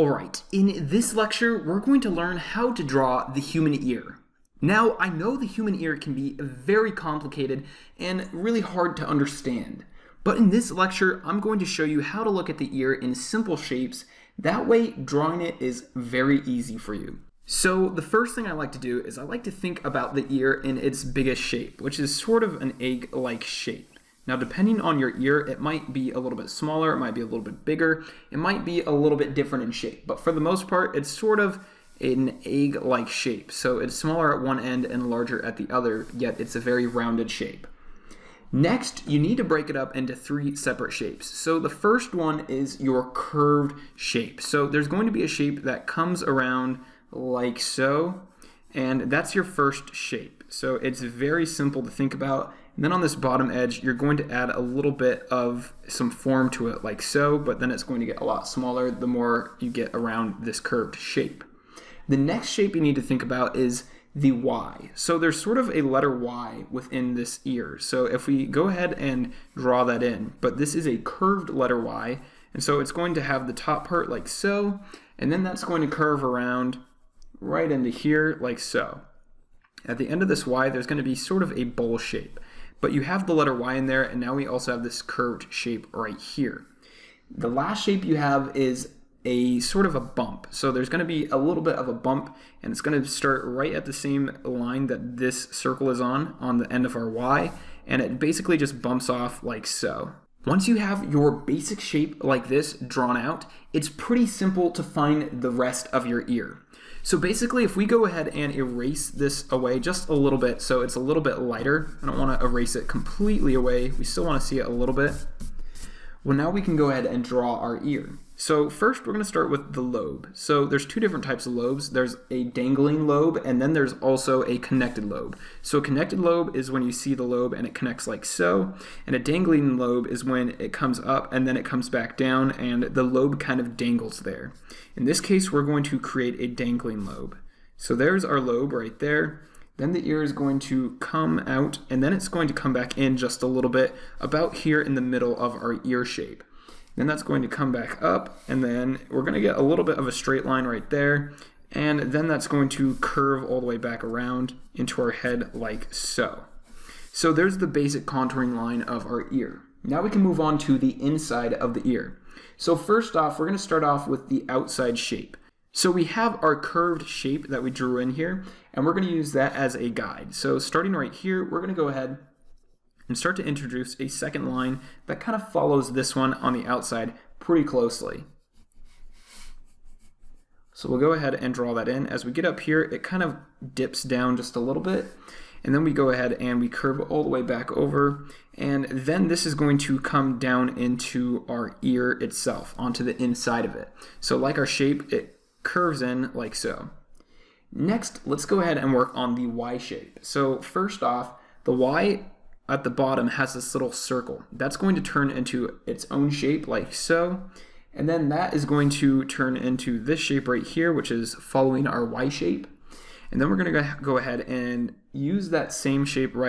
Alright, in this lecture, we're going to learn how to draw the human ear. Now, I know the human ear can be very complicated and really hard to understand, but in this lecture, I'm going to show you how to look at the ear in simple shapes. That way, drawing it is very easy for you. So the first thing I like to do is I like to think about the ear in its biggest shape, which is sort of an egg-like shape. Now, depending on your ear, it might be a little bit smaller, it might be a little bit bigger, it might be a little bit different in shape, but for the most part, it's sort of an egg-like shape. So it's smaller at one end and larger at the other, yet it's a very rounded shape. Next, you need to break it up into three separate shapes. So the first one is your curved shape. So there's going to be a shape that comes around like so, and that's your first shape. So it's very simple to think about. And then on this bottom edge, you're going to add a little bit of some form to it like so, but then it's going to get a lot smaller the more you get around this curved shape. The next shape you need to think about is the Y. So there's sort of a letter Y within this ear. So if we go ahead and draw that in, but this is a curved letter Y, and so it's going to have the top part like so, and then that's going to curve around right into here like so. At the end of this Y, there's going to be sort of a bowl shape. But you have the letter Y in there, and now we also have this curved shape right here. The last shape you have is a sort of a bump. So there's going to be a little bit of a bump, and it's going to start right at the same line that this circle is on the end of our Y, and it basically just bumps off like so. Once you have your basic shape like this drawn out, it's pretty simple to find the rest of your ear. So basically, if we go ahead and erase this away just a little bit, so it's a little bit lighter, I don't want to erase it completely away, we still want to see it a little bit. Well, now we can go ahead and draw our ear. So first, we're going to start with the lobe. So there's two different types of lobes. There's a dangling lobe, and then there's also a connected lobe. So a connected lobe is when you see the lobe and it connects like so, and a dangling lobe is when it comes up and then it comes back down, and the lobe kind of dangles there. In this case, we're going to create a dangling lobe. So there's our lobe right there. Then the ear is going to come out, and then it's going to come back in just a little bit, about here in the middle of our ear shape. Then that's going to come back up, and then we're going to get a little bit of a straight line right there, and then that's going to curve all the way back around into our head like so. So there's the basic contouring line of our ear. Now we can move on to the inside of the ear. So first off, we're going to start off with the outside shape. So we have our curved shape that we drew in here, and we're going to use that as a guide. So starting right here, we're going to go ahead and start to introduce a second line that kind of follows this one on the outside pretty closely. So we'll go ahead and draw that in. As we get up here, it kind of dips down just a little bit, and then we go ahead and we curve all the way back over, and then this is going to come down into our ear itself, onto the inside of it. So like our shape, it curves in like so. Next, let's go ahead and work on the Y shape. So first off, the Y at the bottom has this little circle. That's going to turn into its own shape like so, and then that is going to turn into this shape right here, which is following our Y shape. And then we're going to go ahead and use that same shape right